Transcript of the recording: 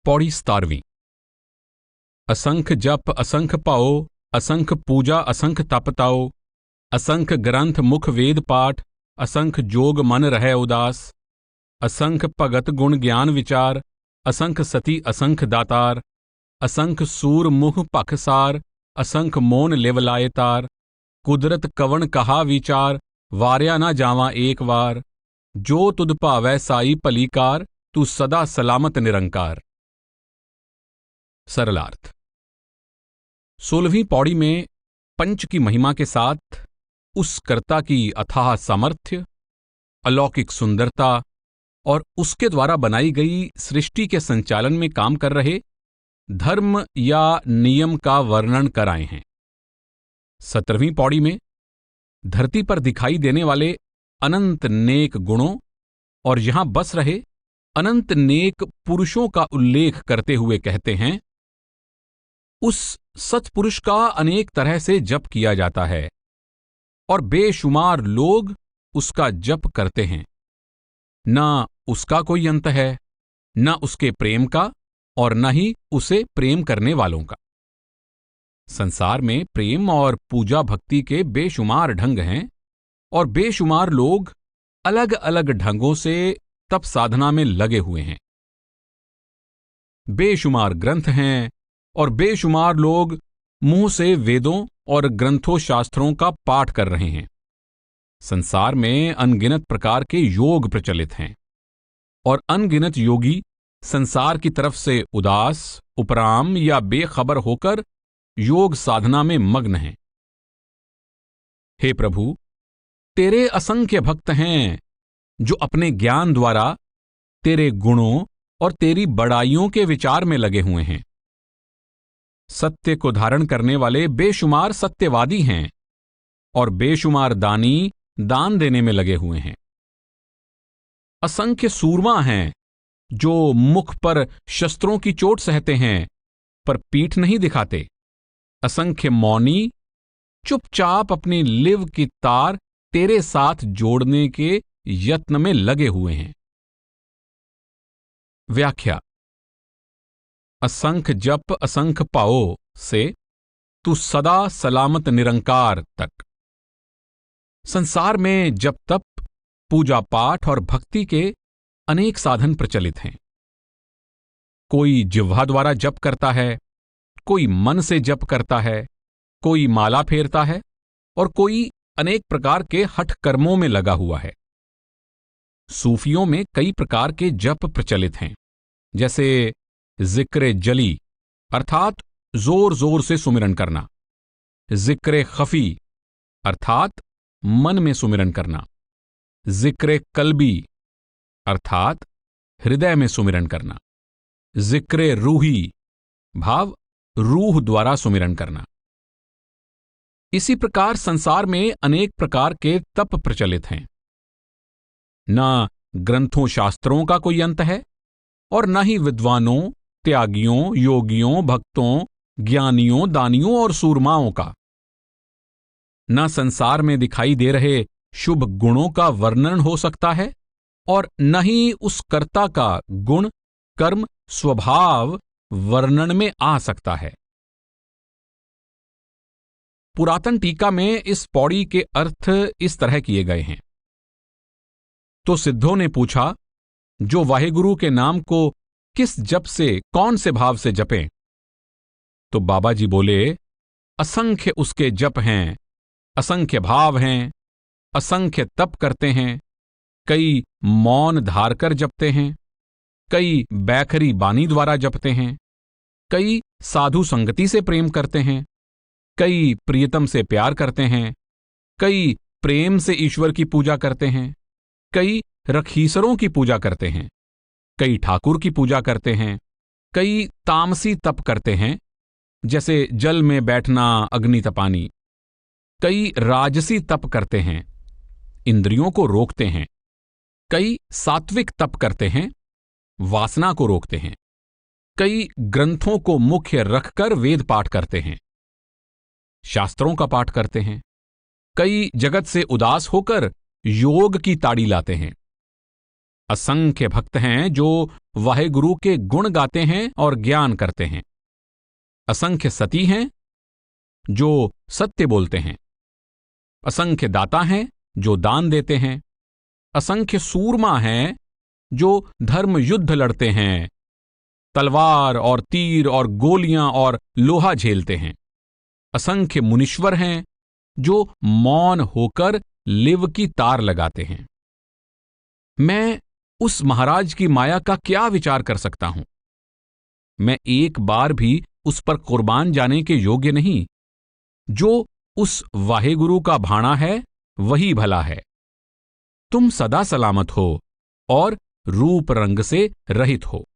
पौड़ी 17वीं। असंख जप असंख पाओ, असंख पूजा असंख तप ताओ, असंख ग्रंथ मुख वेद पाठ, असंख जोग मन रहै उदास, असंख भगत गुण ज्ञान विचार, असंख सती असंख दातार, असंख सूर मुह भख सार, असंख मोन लिव लाए तार, कुदरत कवन कहा विचार, वारिया ना जावां एक वार, जो तुद भावै साई भली कार, तू सदा सलामत निरंकार। सरलार्थ। 16वीं पौड़ी में पंच की महिमा के साथ उस कर्ता की अथाह सामर्थ्य, अलौकिक सुंदरता और उसके द्वारा बनाई गई सृष्टि के संचालन में काम कर रहे धर्म या नियम का वर्णन कर आए हैं। 17वीं पौड़ी में धरती पर दिखाई देने वाले अनंत नेक गुणों और यहां बस रहे अनंत नेक पुरुषों का उल्लेख करते हुए कहते हैं, उस सत्पुरुष का अनेक तरह से जप किया जाता है और बेशुमार लोग उसका जप करते हैं। ना उसका कोई अंत है, न उसके प्रेम का और न ही उसे प्रेम करने वालों का। संसार में प्रेम और पूजा भक्ति के बेशुमार ढंग हैं और बेशुमार लोग अलग अलग ढंगों से तप साधना में लगे हुए हैं। बेशुमार ग्रंथ हैं और बेशुमार लोग मुंह से वेदों और ग्रंथों शास्त्रों का पाठ कर रहे हैं। संसार में अनगिनत प्रकार के योग प्रचलित हैं और अनगिनत योगी संसार की तरफ से उदास, उपराम या बेखबर होकर योग साधना में मग्न हैं। हे प्रभु, तेरे असंख्य भक्त हैं जो अपने ज्ञान द्वारा तेरे गुणों और तेरी बड़ाइयों के विचार में लगे हुए हैं। सत्य को धारण करने वाले बेशुमार सत्यवादी हैं और बेशुमार दानी दान देने में लगे हुए हैं। असंख्य सूरमा हैं जो मुख पर शस्त्रों की चोट सहते हैं पर पीठ नहीं दिखाते। असंख्य मौनी चुपचाप अपनी लिव की तार तेरे साथ जोड़ने के यत्न में लगे हुए हैं। व्याख्या। असंख जप असंख पाओ से तू सदा सलामत निरंकार तक। संसार में जप तप, पूजा पाठ और भक्ति के अनेक साधन प्रचलित हैं। कोई जिह्वा द्वारा जप करता है, कोई मन से जप करता है, कोई माला फेरता है और कोई अनेक प्रकार के हठ कर्मों में लगा हुआ है। सूफियों में कई प्रकार के जप प्रचलित हैं, जैसे जिक्र जली अर्थात जोर जोर से सुमिरन करना, जिक्र खफी अर्थात मन में सुमिरन करना, जिक्र कल्बी अर्थात हृदय में सुमिरन करना, जिक्र रूही भाव रूह द्वारा सुमिरन करना। इसी प्रकार संसार में अनेक प्रकार के तप प्रचलित हैं। न ग्रंथों शास्त्रों का कोई अंत है और न ही विद्वानों, त्यागियों, योगियों, भक्तों, ज्ञानियों, दानियों और सूरमाओं का। न संसार में दिखाई दे रहे शुभ गुणों का वर्णन हो सकता है और न ही उस कर्ता का गुण, कर्म, स्वभाव वर्णन में आ सकता है। पुरातन टीका में इस पौड़ी के अर्थ इस तरह किए गए हैं। तो सिद्धों ने पूछा, जो वाहेगुरु के नाम को किस जप से, कौन से भाव से जपें? तो बाबा जी बोले, असंख्य उसके जप हैं, असंख्य भाव हैं, असंख्य तप करते हैं, कई मौन धारकर जपते हैं, कई बैखरी बानी द्वारा जपते हैं, कई साधु संगति से प्रेम करते हैं, कई प्रियतम से प्यार करते हैं, कई प्रेम से ईश्वर की पूजा करते हैं, कई रखीसरों की पूजा करते हैं, कई ठाकुर की पूजा करते हैं, कई तामसी तप करते हैं, जैसे जल में बैठना, अग्नि तपानी, कई राजसी तप करते हैं, इंद्रियों को रोकते हैं, कई सात्विक तप करते हैं, वासना को रोकते हैं, कई ग्रंथों को मुख्य रखकर वेद पाठ करते हैं, शास्त्रों का पाठ करते हैं, कई जगत से उदास होकर योग की ताड़ी लाते हैं, असंख्य भक्त हैं जो वाहेगुरु के गुण गाते हैं और ज्ञान करते हैं। असंख्य सती हैं जो सत्य बोलते हैं। असंख्य दाता हैं जो दान देते हैं। असंख्य सूरमा हैं जो धर्म युद्ध लड़ते हैं, तलवार और तीर और गोलियां और लोहा झेलते हैं। असंख्य मुनीश्वर हैं जो मौन होकर लिव की तार लगाते हैं। मैं उस महाराज की माया का क्या विचार कर सकता हूं? मैं एक बार भी उस पर कुर्बान जाने के योग्य नहीं। जो उस वाहेगुरु का भाणा है वही भला है। तुम सदा सलामत हो और रूप रंग से रहित हो।